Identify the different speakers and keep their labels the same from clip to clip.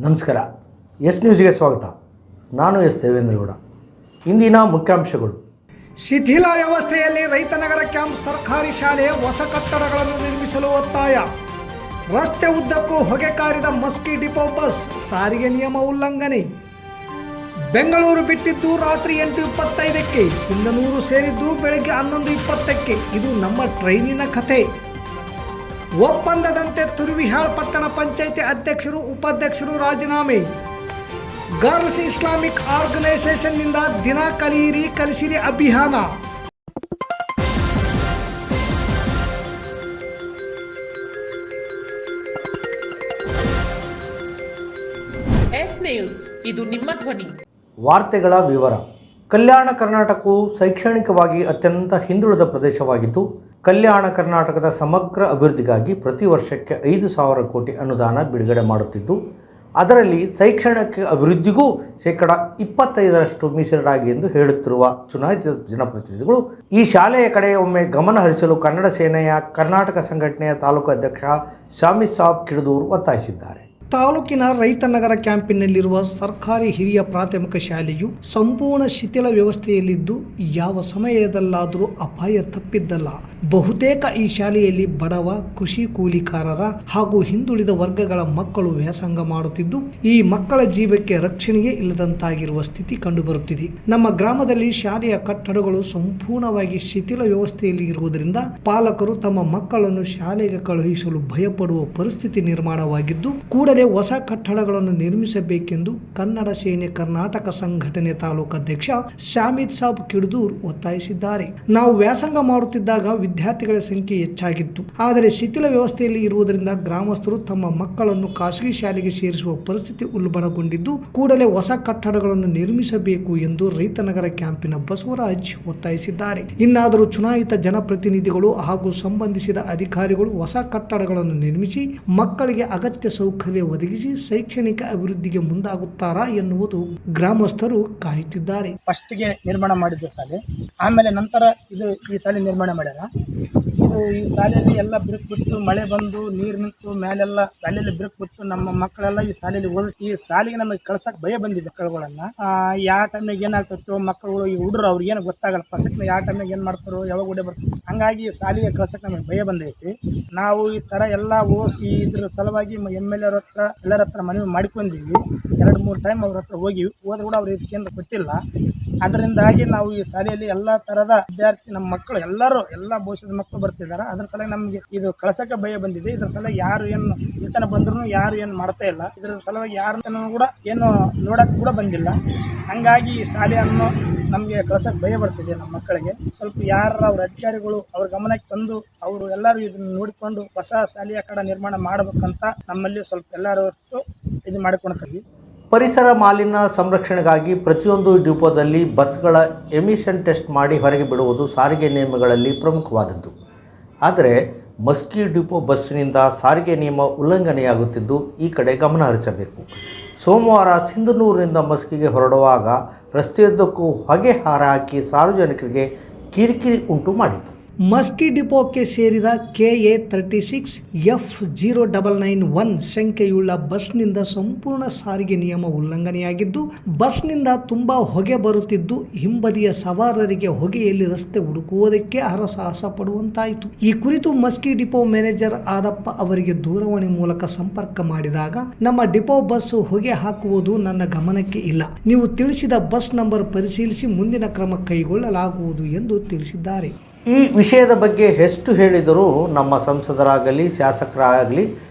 Speaker 1: ನಮಸ್ಕಾರ. ಎಸ್ ನ್ಯೂಸ್ಗೆ ಸ್ವಾಗತ. ನಾನು ಎಸ್ ದೇವೇಂದ್ರಗೌಡ. ಇಂದಿನ ಮುಖ್ಯಾಂಶಗಳು.
Speaker 2: ಶಿಥಿಲ ವ್ಯವಸ್ಥೆಯಲ್ಲಿ ರೈತನಗರ ಕ್ಯಾಂಪ್ ಸರ್ಕಾರಿ ಶಾಲೆ ಹೊಸ ಕಟ್ಟಡಗಳನ್ನು ನಿರ್ಮಿಸಲು ಒತ್ತಾಯ. ರಸ್ತೆ ಉದ್ದಕ್ಕೂ ಹೊಗೆ ಕಾರಿದ ಮಸ್ಕಿ ಡಿಪೋ ಬಸ್, ಸಾರಿಗೆ ನಿಯಮ ಉಲ್ಲಂಘನೆ. ಬೆಂಗಳೂರು ಬಿಟ್ಟಿದ್ದು ರಾತ್ರಿ 8:25ಕ್ಕೆ, ಸಿಂಧನೂರು ಸೇರಿದ್ದು ಬೆಳಗ್ಗೆ 11:20ಕ್ಕೆ. ಇದು ನಮ್ಮ ಟ್ರೈನಿನ ಕಥೆ. ಒಪ್ಪಂದದಂತೆ ತುರುವಿಹಾಳ್ ಪಟ್ಟಣ ಪಂಚಾಯಿತಿ ಅಧ್ಯಕ್ಷರು ಉಪಾಧ್ಯಕ್ಷರು ರಾಜೀನಾಮೆ. ಗರ್ಲ್ಸ್ ಇಸ್ಲಾಮಿಕ್ ಆರ್ಗನೈಸೇಷನ್ನಿಂದ ದಿನ ಕಲಿಯಿರಿ ಕಲಿಸಿರಿ ಅಭಿಯಾನ.
Speaker 3: ಎಸ್ ನ್ಯೂಸ್, ಇದು ನಿಮ್ಮ ಧ್ವನಿ.
Speaker 1: ವಾರ್ತೆಗಳ ವಿವರ. ಕಲ್ಯಾಣ ಕರ್ನಾಟಕವು ಶೈಕ್ಷಣಿಕವಾಗಿ ಅತ್ಯಂತ ಹಿಂದುಳಿದ ಪ್ರದೇಶವಾಗಿದ್ದು, ಕಲ್ಯಾಣ ಕರ್ನಾಟಕದ ಸಮಗ್ರ ಅಭಿವೃದ್ಧಿಗಾಗಿ ಪ್ರತಿ ವರ್ಷಕ್ಕೆ 5,000 ಕೋಟಿ ಅನುದಾನ ಬಿಡುಗಡೆ ಮಾಡುತ್ತಿದ್ದು, ಅದರಲ್ಲಿ ಶೈಕ್ಷಣಿಕ ಅಭಿವೃದ್ಧಿಗೂ ಶೇಕಡ 25% ಮೀಸಲಾಗಿದೆ ಎಂದು ಹೇಳುತ್ತಿರುವ ಚುನಾಯಿತ ಜನಪ್ರತಿನಿಧಿಗಳು ಈ ಶಾಲೆಯ ಕಡೆ ಒಮ್ಮೆ ಗಮನ ಹರಿಸಲು ಕನ್ನಡ ಸೇನೆಯ ಕರ್ನಾಟಕ ಸಂಘಟನೆಯ ತಾಲೂಕು ಅಧ್ಯಕ್ಷ ಶಾಮಿದ್ ಸಾಬ್ ಕಿಡದೂರು ಒತ್ತಾಯಿಸಿದ್ದಾರೆ.
Speaker 2: ತಾಲೂಕಿನ ರೈತನಗರ ಕ್ಯಾಂಪಿನಲ್ಲಿರುವ ಸರ್ಕಾರಿ ಹಿರಿಯ ಪ್ರಾಥಮಿಕ ಶಾಲೆಯು ಸಂಪೂರ್ಣ ಶಿಥಿಲ ವ್ಯವಸ್ಥೆಯಲ್ಲಿದ್ದು, ಯಾವ ಸಮಯದಲ್ಲಾದರೂ ಅಪಾಯ ತಪ್ಪಿದ್ದಲ್ಲ. ಬಹುತೇಕ ಈ ಶಾಲೆಯಲ್ಲಿ ಬಡವ, ಕೃಷಿ ಕೂಲಿಕಾರರ ಹಾಗೂ ಹಿಂದುಳಿದ ವರ್ಗಗಳ ಮಕ್ಕಳು ವ್ಯಾಸಂಗ ಮಾಡುತ್ತಿದ್ದು, ಈ ಮಕ್ಕಳ ಜೀವಕ್ಕೆ ರಕ್ಷಣೆಯೇ ಇಲ್ಲದಂತಾಗಿರುವ ಸ್ಥಿತಿ ಕಂಡುಬರುತ್ತಿದೆ. ನಮ್ಮ ಗ್ರಾಮದಲ್ಲಿ ಶಾಲೆಯ ಕಟ್ಟಡಗಳು ಸಂಪೂರ್ಣವಾಗಿ ಶಿಥಿಲ ವ್ಯವಸ್ಥೆಯಲ್ಲಿ ಇರುವುದರಿಂದ ಪಾಲಕರು ತಮ್ಮ ಮಕ್ಕಳನ್ನು ಶಾಲೆಗೆ ಕಳುಹಿಸಲು ಭಯಪಡುವ ಪರಿಸ್ಥಿತಿ ನಿರ್ಮಾಣವಾಗಿದ್ದು, ಕೂಡಲೇ ಹೊಸ ಕಟ್ಟಡಗಳನ್ನು ನಿರ್ಮಿಸಬೇಕೆಂದು ಕನ್ನಡ ಸೇನೆ ಕರ್ನಾಟಕ ಸಂಘಟನೆ ತಾಲೂಕು ಅಧ್ಯಕ್ಷ ಶಾಮಿದ್ ಸಾಬ್ ಕಿಡದೂರ್ ಒತ್ತಾಯಿಸಿದ್ದಾರೆ. ನಾವು ವ್ಯಾಸಂಗ ಮಾಡುತ್ತಿದ್ದಾಗ ವಿದ್ಯಾರ್ಥಿಗಳ ಸಂಖ್ಯೆ ಹೆಚ್ಚಾಗಿತ್ತು. ಆದರೆ ಶಿಥಿಲ ವ್ಯವಸ್ಥೆಯಲ್ಲಿ ಇರುವುದರಿಂದ ಗ್ರಾಮಸ್ಥರು ತಮ್ಮ ಮಕ್ಕಳನ್ನು ಖಾಸಗಿ ಶಾಲೆಗೆ ಸೇರಿಸುವ ಪರಿಸ್ಥಿತಿ ಉಲ್ಬಣಗೊಂಡಿದ್ದು, ಕೂಡಲೇ ಹೊಸ ಕಟ್ಟಡಗಳನ್ನು ನಿರ್ಮಿಸಬೇಕು ಎಂದು ರೈತನಗರ ಕ್ಯಾಂಪಿನ ಬಸವರಾಜ್ ಒತ್ತಾಯಿಸಿದ್ದಾರೆ. ಇನ್ನಾದರೂ ಚುನಾಯಿತ ಜನಪ್ರತಿನಿಧಿಗಳು ಹಾಗೂ ಸಂಬಂಧಿಸಿದ ಅಧಿಕಾರಿಗಳು ಹೊಸ ಕಟ್ಟಡಗಳನ್ನು ನಿರ್ಮಿಸಿ ಮಕ್ಕಳಿಗೆ ಅಗತ್ಯ ಸೌಕರ್ಯ ಒದಗಿಸಿ ಶೈಕ್ಷಣಿಕ ಅಭಿವೃದ್ಧಿಗೆ ಮುಂದಾಗುತ್ತಾರಾ ಎನ್ನುವುದು ಗ್ರಾಮಸ್ಥರು ಕಾಯುತ್ತಿದ್ದಾರೆ.
Speaker 4: ಫಸ್ಟ್ಗೆ ನಿರ್ಮಾಣ ಮಾಡಿದ್ದ ಶಾಲೆ, ಆಮೇಲೆ ನಂತರ ಈ ಶಾಲೆ ನಿರ್ಮಾಣ ಮಾಡ್ಯಾರ. ಈ ಶಾಲೆಯಲ್ಲಿ ಎಲ್ಲ ಬಿರುಕು ಬಿಟ್ಟು ಮಳೆ ಬಂದು ನೀರು ನಿಂತು ಮೇಲೆಲ್ಲ ಶಾಲೆಯಲ್ಲಿ ಬಿರುಕು ಬಿಟ್ಟು ನಮ್ಮ ಮಕ್ಕಳೆಲ್ಲ ಈ ಶಾಲೆಯಲ್ಲಿ ಈ ಶಾಲೆಗೆ ನಮಗೆ ಕಳ್ಸಕ್ಕೆ ಭಯ ಬಂದಿದೆ. ಮಕ್ಕಳುಗಳನ್ನ ಯಾವ ಟೈಮ್ನಾಗ ಏನಾಗ್ತೈತೋ ಮಕ್ಕಳುಗಳು ಈ ಹುಡುಗರು ಅವ್ರಿಗೆ ಏನು ಗೊತ್ತಾಗಲ್ಲ. ಫಸಕ್ನ ಯಾವ ಟೈಮ್ನಾಗ ಏನು ಮಾಡ್ತಾರೋ ಯಾವಾಗ ಓಡೇ ಬರ್ತಾರೆ. ಹಂಗಾಗಿ ಶಾಲೆಗೆ ಕಳ್ಸಕ್ಕೆ ನಮಗೆ ಭಯ ಬಂದೈತಿ. ನಾವು ಈ ಥರ ಎಲ್ಲ ಓದಿಸಿ ಇದ್ರ ಸಲುವಾಗಿ MLA ಅವ್ರ ಹತ್ರ ಎಲ್ಲರ ಹತ್ರ ಮನವಿ ಮಾಡ್ಕೊಂಡಿದ್ವಿ. 2-3 ಟೈಮ್ ಅವ್ರ ಹತ್ರ ಹೋಗಿ ಹೋದ್ರು ಕೂಡ ಅವ್ರು ಇದಕ್ಕೇನು ಕೊಟ್ಟಿಲ್ಲ. ಅದರಿಂದಾಗಿ ನಾವು ಈ ಶಾಲೆಯಲ್ಲಿ ಎಲ್ಲ ಥರದ ವಿದ್ಯಾರ್ಥಿ ನಮ್ಮ ಮಕ್ಕಳು ಎಲ್ಲ ಭವಿಷ್ಯದ ಮಕ್ಕಳು ಬರ್ತಿದ್ದಾರೆ. ಅದ್ರ ಸಲುವಾಗಿ ನಮಗೆ ಇದು ಕಳ್ಸಕ್ಕೆ ಭಯ ಬಂದಿದೆ. ಇದ್ರ ಸಲುವಾಗಿ ಯಾರು ಏನು ಇತನ ಬಂದ್ರು ಯಾರು ಏನು ಮಾಡ್ತಾ ಇಲ್ಲ. ಇದ್ರ ಸಲುವಾಗಿ ಯಾರನ್ನು ಕೂಡ ಏನು ನೋಡಕ್ಕೆ ಕೂಡ ಬಂದಿಲ್ಲ. ಹಂಗಾಗಿ ಈ ಶಾಲೆಯನ್ನು ನಮಗೆ ಕಳ್ಸಕ್ಕೆ ಭಯ ಬರ್ತಿದೆ. ನಮ್ಮ ಮಕ್ಕಳಿಗೆ ಸ್ವಲ್ಪ ಅವ್ರ ಅಧಿಕಾರಿಗಳು ಅವ್ರ ಗಮನಕ್ಕೆ ತಂದು ಅವರು ಎಲ್ಲರೂ ಇದನ್ನು ನೋಡಿಕೊಂಡು ಹೊಸ ಶಾಲೆಯ ಕಡೆ ನಿರ್ಮಾಣ ಮಾಡಬೇಕಂತ ನಮ್ಮಲ್ಲಿ ಸ್ವಲ್ಪ ಎಲ್ಲರೂ ಇದು ಮಾಡಿಕೊಳ್ತೀವಿ.
Speaker 1: ಪರಿಸರ ಮಾಲಿನ್ಯ ಸಂರಕ್ಷಣೆಗಾಗಿ ಪ್ರತಿಯೊಂದು ಡಿಪೋದಲ್ಲಿ ಬಸ್ಗಳ ಎಮಿಷನ್ ಟೆಸ್ಟ್ ಮಾಡಿ ಹೊರಗೆ ಬಿಡುವುದು ಸಾರಿಗೆ ನಿಯಮಗಳಲ್ಲಿ ಪ್ರಮುಖವಾದದ್ದು. ಆದರೆ ಮಸ್ಕಿ ಡಿಪೋ ಬಸ್ಸಿನಿಂದ ಸಾರಿಗೆ ನಿಯಮ ಉಲ್ಲಂಘನೆಯಾಗುತ್ತಿದ್ದು, ಈ ಕಡೆ ಗಮನ ಹರಿಸಬೇಕು. ಸೋಮವಾರ ಸಿಂಧನೂರಿನಿಂದ ಮಸ್ಕಿಗೆ ಹೊರಡುವಾಗ ರಸ್ತೆಯುದ್ದಕ್ಕೂ ಹೊಗೆ ಹಾರಾಕಿ ಸಾರ್ವಜನಿಕರಿಗೆ ಕಿರಿಕಿರಿ ಉಂಟು ಮಾಡಿತು.
Speaker 2: ಮಸ್ಕಿ ಡಿಪೋಕ್ಕೆ ಸೇರಿದ KA 36 F0991 ಸಂಖ್ಯೆಯುಳ್ಳ ಬಸ್ನಿಂದ ಸಂಪೂರ್ಣ ಸಾರಿಗೆ ನಿಯಮ ಉಲ್ಲಂಘನೆಯಾಗಿದ್ದು, ಬಸ್ನಿಂದ ತುಂಬಾ ಹೊಗೆ ಬರುತ್ತಿದ್ದು, ಹಿಂಬದಿಯ ಸವಾರರಿಗೆ ಹೊಗೆಯಲ್ಲಿ ರಸ್ತೆ ಹುಡುಕುವುದಕ್ಕೆ ಹರಸಾಹಸ ಪಡುವಂತಾಯಿತು. ಈ ಕುರಿತು ಮಸ್ಕಿ ಡಿಪೋ ಮ್ಯಾನೇಜರ್ ಆದಪ್ಪ ಅವರಿಗೆ ದೂರವಾಣಿ ಮೂಲಕ ಸಂಪರ್ಕ ಮಾಡಿದಾಗ, ನಮ್ಮ ಡಿಪೋ ಬಸ್ ಹೊಗೆ ಹಾಕುವುದು ನನ್ನ ಗಮನಕ್ಕೆ ಇಲ್ಲ. ನೀವು ತಿಳಿಸಿದ ಬಸ್ ನಂಬರ್ ಪರಿಶೀಲಿಸಿ ಮುಂದಿನ ಕ್ರಮ ಕೈಗೊಳ್ಳಲಾಗುವುದು ಎಂದು ತಿಳಿಸಿದ್ದಾರೆ.
Speaker 1: ಈ ವಿಷಯದ ಬಗ್ಗೆ ಎಷ್ಟು ಹೇಳಿದರೂ ನಮ್ಮ ಸಂಸದರಾಗಲಿ ಶಾಸಕರಾಗಲಿ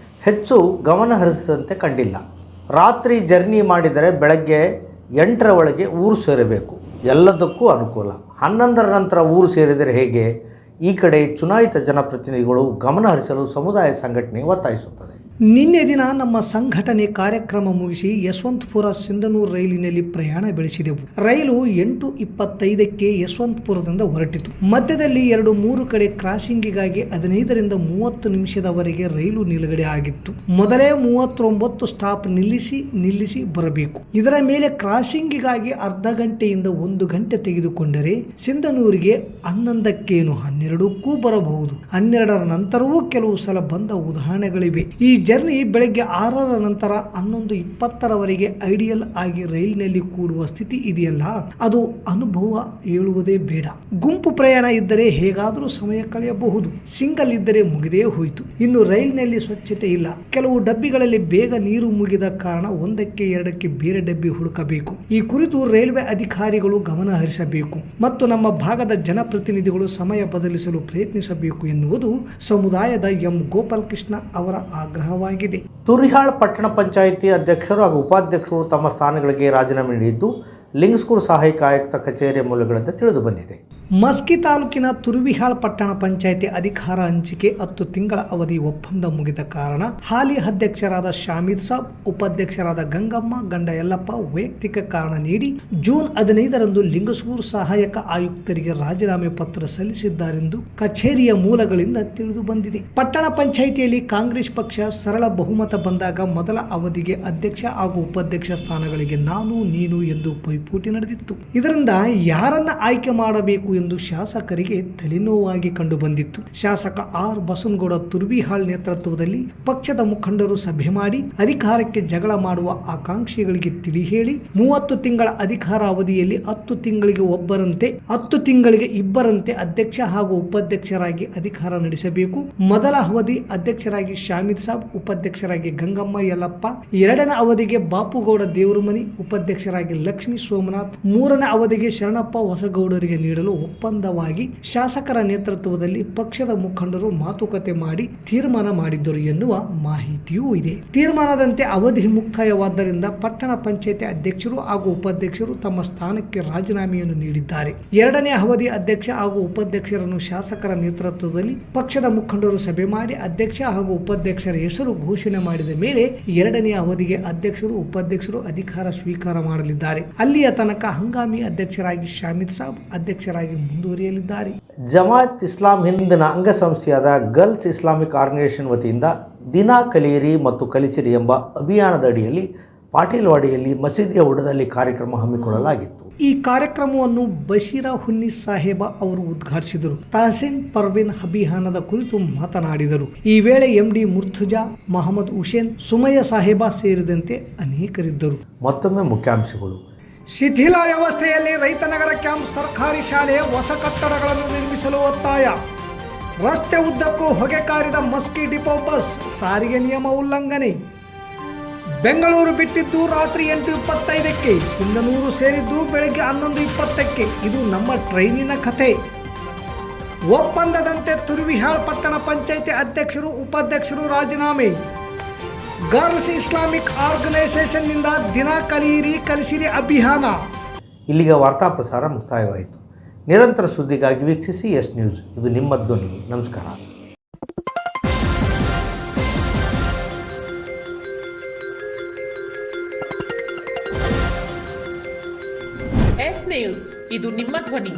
Speaker 1: ಹೆಚ್ಚು ಗಮನ ಹರಿಸಿದಂತೆ ಕಂಡಿಲ್ಲ. ರಾತ್ರಿ ಜರ್ನಿ ಮಾಡಿದರೆ ಬೆಳಗ್ಗೆ 8ರ ಒಳಗೆ ಊರು ಸೇರಬೇಕು. ಎಲ್ಲದಕ್ಕೂ ಅನುಕೂಲ. 11ರ ನಂತರ ಊರು ಸೇರಿದರೆ ಹೇಗೆ? ಈ ಕಡೆ ಚುನಾಯಿತ ಜನಪ್ರತಿನಿಧಿಗಳು ಗಮನ ಹರಿಸಲು ಸಮುದಾಯ ಸಂಘಟನೆ ಒತ್ತಾಯಿಸುತ್ತದೆ.
Speaker 2: ನಿನ್ನೆ ದಿನ ನಮ್ಮ ಸಂಘಟನೆ ಕಾರ್ಯಕ್ರಮ ಮುಗಿಸಿ ಯಶವಂತಪುರ ಸಿಂಧನೂರು ರೈಲಿನಲ್ಲಿ ಪ್ರಯಾಣ ಬೆಳೆಸಿದೆವು. ರೈಲು 8:25ಕ್ಕೆ ಯಶವಂತಪುರದಿಂದ ಹೊರಟಿತು. ಮಧ್ಯದಲ್ಲಿ 2-3 ಕಡೆ ಕ್ರಾಸಿಂಗಿಗಾಗಿ 15ರಿಂದ 30 ನಿಮಿಷದವರೆಗೆ ರೈಲು ನಿಲುಗಡೆ ಆಗಿತ್ತು. ಮೊದಲೇ 39 ಸ್ಟಾಪ್ ನಿಲ್ಲಿಸಿ ಬರಬೇಕು. ಇದರ ಮೇಲೆ ಕ್ರಾಸಿಂಗಿಗಾಗಿ ಅರ್ಧ ಗಂಟೆಯಿಂದ 1 ಗಂಟೆ ತೆಗೆದುಕೊಂಡರೆ ಸಿಂಧನೂರಿಗೆ 11ಕ್ಕೇನು 12ಕ್ಕೂ ಬರಬಹುದು. 12ರ ನಂತರವೂ ಕೆಲವು ಸಲ ಬಂದ ಉದಾಹರಣೆಗಳಿವೆ. ಈ ಜರ್ನಿ ಬೆಳಗ್ಗೆ 6ರ ನಂತರ 11:20ರವರೆಗೆ ಐಡಿಯಲ್ ಆಗಿ ರೈಲಿನಲ್ಲಿ ಕೂಡುವ ಸ್ಥಿತಿ ಇದೆಯಲ್ಲ, ಅದು ಅನುಭವ ಹೇಳುವುದೇ ಬೇಡ. ಗುಂಪು ಪ್ರಯಾಣ ಇದ್ದರೆ ಹೇಗಾದರೂ ಸಮಯ ಕಳೆಯಬಹುದು, ಸಿಂಗಲ್ ಇದ್ದರೆ ಮುಗಿದೇ ಹೋಯಿತು. ಇನ್ನು ರೈಲಿನಲ್ಲಿ ಸ್ವಚ್ಛತೆ ಇಲ್ಲ. ಕೆಲವು ಡಬ್ಬಿಗಳಲ್ಲಿ ಬೇಗ ನೀರು ಮುಗಿದ ಕಾರಣ 1ಕ್ಕೆ 2ಕ್ಕೆ ಬೇರೆ ಡಬ್ಬಿ ಹುಡುಕಬೇಕು. ಈ ಕುರಿತು ರೈಲ್ವೆ ಅಧಿಕಾರಿಗಳು ಗಮನ ಹರಿಸಬೇಕು ಮತ್ತು ನಮ್ಮ ಭಾಗದ ಜನಪ್ರತಿನಿಧಿಗಳು ಸಮಯ ಬದಲಿಸಲು ಪ್ರಯತ್ನಿಸಬೇಕು ಎನ್ನುವುದು ಸಮುದಾಯದ ಎಂ ಗೋಪಾಲಕೃಷ್ಣ ಅವರ ಆಗ್ರಹವಾಗಿದೆ.
Speaker 1: ತುರಿಹಾಳ್ ಪಟ್ಟಣ ಪಂಚಾಯಿತಿ ಅಧ್ಯಕ್ಷರು ಹಾಗೂ ಉಪಾಧ್ಯಕ್ಷರು ತಮ್ಮ ಸ್ಥಾನಗಳಿಗೆ ರಾಜೀನಾಮೆ ನೀಡಿದ್ದು ಲಿಂಗಸ್ಕೂರು ಸಹಾಯಕ ಆಯುಕ್ತ ಕಚೇರಿಯ ಮೂಲಗಳಿಂದ ತಿಳಿದು ಬಂದಿದೆ.
Speaker 2: ಮಸ್ಕಿ ತಾಲೂಕಿನ ತುರುವಿಹಾಳ್ ಪಟ್ಟಣ ಪಂಚಾಯಿತಿ ಅಧಿಕಾರ ಹಂಚಿಕೆ 10 ತಿಂಗಳ ಅವಧಿ ಒಪ್ಪಂದ ಮುಗಿದ ಕಾರಣ ಹಾಲಿ ಅಧ್ಯಕ್ಷರಾದ ಶಾಮೀದ್ ಸಾಬ್, ಉಪಾಧ್ಯಕ್ಷರಾದ ಗಂಗಮ್ಮ ಗಂಡ ಯಲ್ಲಪ್ಪ ವೈಯಕ್ತಿಕ ಕಾರಣ ನೀಡಿ ಜೂನ್ 15ರಂದು ಲಿಂಗಸ್ಕೂರು ಸಹಾಯಕ ಆಯುಕ್ತರಿಗೆ ರಾಜೀನಾಮೆ ಪತ್ರ ಸಲ್ಲಿಸಿದ್ದಾರೆಂದು ಕಚೇರಿಯ ಮೂಲಗಳಿಂದ ತಿಳಿದು ಬಂದಿದೆ. ಪಟ್ಟಣ ಪಂಚಾಯಿತಿಯಲ್ಲಿ ಕಾಂಗ್ರೆಸ್ ಪಕ್ಷ ಸರಳ ಬಹುಮತ ಬಂದಾಗ ಮೊದಲ ಅವಧಿಗೆ ಅಧ್ಯಕ್ಷ ಹಾಗೂ ಉಪಾಧ್ಯಕ್ಷ ಸ್ಥಾನಗಳಿಗೆ ನಾನು ನೀನು ಎಂದು ಪೈಪೋಟಿ ನಡೆದಿತ್ತು. ಇದರಿಂದ ಯಾರನ್ನ ಆಯ್ಕೆ ಮಾಡಬೇಕು ಎಂದು ಶಾಸಕರಿಗೆ ತಲೆನೋವಾಗಿ ಕಂಡು ಬಂದಿತ್ತು. ಶಾಸಕ ಆರ್ ಬಸನಗೌಡ ತುರ್ವಿಹಾಳ್ ನೇತೃತ್ವದಲ್ಲಿ ಪಕ್ಷದ ಮುಖಂಡರು ಸಭೆ ಮಾಡಿ ಅಧಿಕಾರಕ್ಕೆ ಜಗಳ ಮಾಡುವ ಆಕಾಂಕ್ಷಿಗಳಿಗೆ ತಿಳಿ ಹೇಳಿ 30 ತಿಂಗಳ ಅಧಿಕಾರ ಅವಧಿಯಲ್ಲಿ 10 ತಿಂಗಳಿಗೆ ಒಬ್ಬರಂತೆ 10 ತಿಂಗಳಿಗೆ ಇಬ್ಬರಂತೆ ಅಧ್ಯಕ್ಷ ಹಾಗೂ ಉಪಾಧ್ಯಕ್ಷರಾಗಿ ಅಧಿಕಾರ ನಡೆಸಬೇಕು. ಮೊದಲ ಅವಧಿ ಅಧ್ಯಕ್ಷರಾಗಿ ಶಾಮೀದ್ ಸಾಬ್, ಉಪಾಧ್ಯಕ್ಷರಾಗಿ ಗಂಗಮ್ಮ ಯಲ್ಲಪ್ಪ, 2ನೇ ಅವಧಿಗೆ ಬಾಪುಗೌಡ ದೇವರಮನಿ, ಉಪಾಧ್ಯಕ್ಷರಾಗಿ ಲಕ್ಷ್ಮೀ ಸೋಮನಾಥ್, 3ನೇ ಅವಧಿಗೆ ಶರಣಪ್ಪ ಹೊಸಗೌಡರಿಗೆ ನೀಡಲು ಒಪ್ಪಂದವಾಗಿ ಶಾಸಕರ ನೇತೃತ್ವದಲ್ಲಿ ಪಕ್ಷದ ಮುಖಂಡರು ಮಾತುಕತೆ ಮಾಡಿ ತೀರ್ಮಾನ ಮಾಡಿದ್ದರು ಎನ್ನುವ ಮಾಹಿತಿಯೂ ಇದೆ. ತೀರ್ಮಾನದಂತೆ ಅವಧಿ ಮುಕ್ತಾಯವಾದ್ದರಿಂದ ಪಟ್ಟಣ ಪಂಚಾಯಿತಿ ಅಧ್ಯಕ್ಷರು ಹಾಗೂ ಉಪಾಧ್ಯಕ್ಷರು ತಮ್ಮ ಸ್ಥಾನಕ್ಕೆ ರಾಜೀನಾಮೆಯನ್ನು ನೀಡಿದ್ದಾರೆ. 2ನೇ ಅವಧಿ ಅಧ್ಯಕ್ಷ ಹಾಗೂ ಉಪಾಧ್ಯಕ್ಷರನ್ನು ಶಾಸಕರ ನೇತೃತ್ವದಲ್ಲಿ ಪಕ್ಷದ ಮುಖಂಡರು ಸಭೆ ಮಾಡಿ ಅಧ್ಯಕ್ಷ ಹಾಗೂ ಉಪಾಧ್ಯಕ್ಷರ ಹೆಸರು ಘೋಷಣೆ ಮಾಡಿದ ಮೇಲೆ 2ನೇ ಅವಧಿಗೆ ಅಧ್ಯಕ್ಷರು ಉಪಾಧ್ಯಕ್ಷರು ಅಧಿಕಾರ ಸ್ವೀಕಾರ ಮಾಡಲಿದ್ದಾರೆ. ಅಲ್ಲಿಯ ತನಕ ಹಂಗಾಮಿ ಅಧ್ಯಕ್ಷರಾಗಿ ಶಾಮೀದ್ ಸಾಬ್ ಅಧ್ಯಕ್ಷರಾಗಿ ಮುಂದುವರಿಯಲಿದ್ದಾರೆ.
Speaker 1: ಜಮಾತ್ ಇಸ್ಲಾಂ ಹಿಂದಿನ ಅಂಗಸಂಸ್ಥೆಯಾದ ಗರ್ಲ್ಸ್ ಇಸ್ಲಾಮಿಕ್ ಆರ್ಗನೈಸೇಷನ್ ವತಿಯಿಂದ ದಿನಾ ಕಲಿಯಿರಿ ಮತ್ತು ಕಲಿಸಿರಿ ಎಂಬ ಅಭಿಯಾನದ ಅಡಿಯಲ್ಲಿ ಪಾಟೀಲ್ವಾಡಿಯಲ್ಲಿ ಮಸೀದಿಯ ಉಡದಲ್ಲಿ ಕಾರ್ಯಕ್ರಮ ಹಮ್ಮಿಕೊಳ್ಳಲಾಗಿತ್ತು.
Speaker 2: ಈ ಕಾರ್ಯಕ್ರಮವನ್ನು ಬಶೀರಾ ಹುನ್ನಿ ಸಾಹೇಬ ಅವರು ಉದ್ಘಾಟಿಸಿದರು. ತಹಸೀನ್ ಪರ್ವೀನ್ ಅಭಿಯಾನದ ಕುರಿತು ಮಾತನಾಡಿದರು. ಈ ವೇಳೆ ಎಂಡಿ ಮುರ್ತುಜಾ, ಮಹಮ್ಮದ್ ಹುಸೇನ್, ಸುಮಯ್ಯ ಸಾಹೇಬ ಸೇರಿದಂತೆ ಅನೇಕರಿದ್ದರು.
Speaker 1: ಮತ್ತೊಮ್ಮೆ ಮುಖ್ಯಾಂಶಗಳು.
Speaker 2: ಶಿಥಿಲ ವ್ಯವಸ್ಥೆಯಲ್ಲಿ ರೈತನಗರ ಕ್ಯಾಂಪ್ ಸರ್ಕಾರಿ ಶಾಲೆ ಹೊಸ ಕಟ್ಟಡಗಳನ್ನು ನಿರ್ಮಿಸಲು ಒತ್ತಾಯ. ರಸ್ತೆ ಉದ್ದಕ್ಕೂ ಹೊಗೆ ಕಾರಿದ ಮಸ್ಕಿ ಡಿಪೋ ಬಸ್, ಸಾರಿಗೆ ನಿಯಮ ಉಲ್ಲಂಘನೆ. ಬೆಂಗಳೂರು ಬಿಟ್ಟಿದ್ದು ರಾತ್ರಿ 8:25ಕ್ಕೆ, ಸಿಂಧನೂರು ಸೇರಿದ್ದು ಬೆಳಗ್ಗೆ 11:20ಕ್ಕೆ. ಇದು ನಮ್ಮ ಟ್ರೈನಿನ ಕಥೆ. ಒಪ್ಪಂದದಂತೆ ತುರ್ವಿಹಾಳ್ ಪಟ್ಟಣ ಪಂಚಾಯಿತಿ ಅಧ್ಯಕ್ಷರು ಉಪಾಧ್ಯಕ್ಷರು ರಾಜೀನಾಮೆ. ಗರ್ಲ್ಸ್ ಇಸ್ಲಾಮಿಕ್ ಆರ್ಗನೈಸೇಷನ್ನಿಂದ ದಿನ ಕಲಿಯಿರಿ ಕಲಿಸಿರಿ ಅಭಿಯಾನ.
Speaker 1: ಇಲ್ಲಿಗೆ ವಾರ್ತಾ ಪ್ರಸಾರ ಮುಕ್ತಾಯವಾಯಿತು. ನಿರಂತರ ಸುದ್ದಿಗಾಗಿ ವೀಕ್ಷಿಸಿ ಎಸ್ ನ್ಯೂಸ್. ಇದು ನಿಮ್ಮ ಧ್ವನಿ. ನಮಸ್ಕಾರ.
Speaker 3: ಎಸ್ ನ್ಯೂಸ್, ಇದು ನಿಮ್ಮ ಧ್ವನಿ.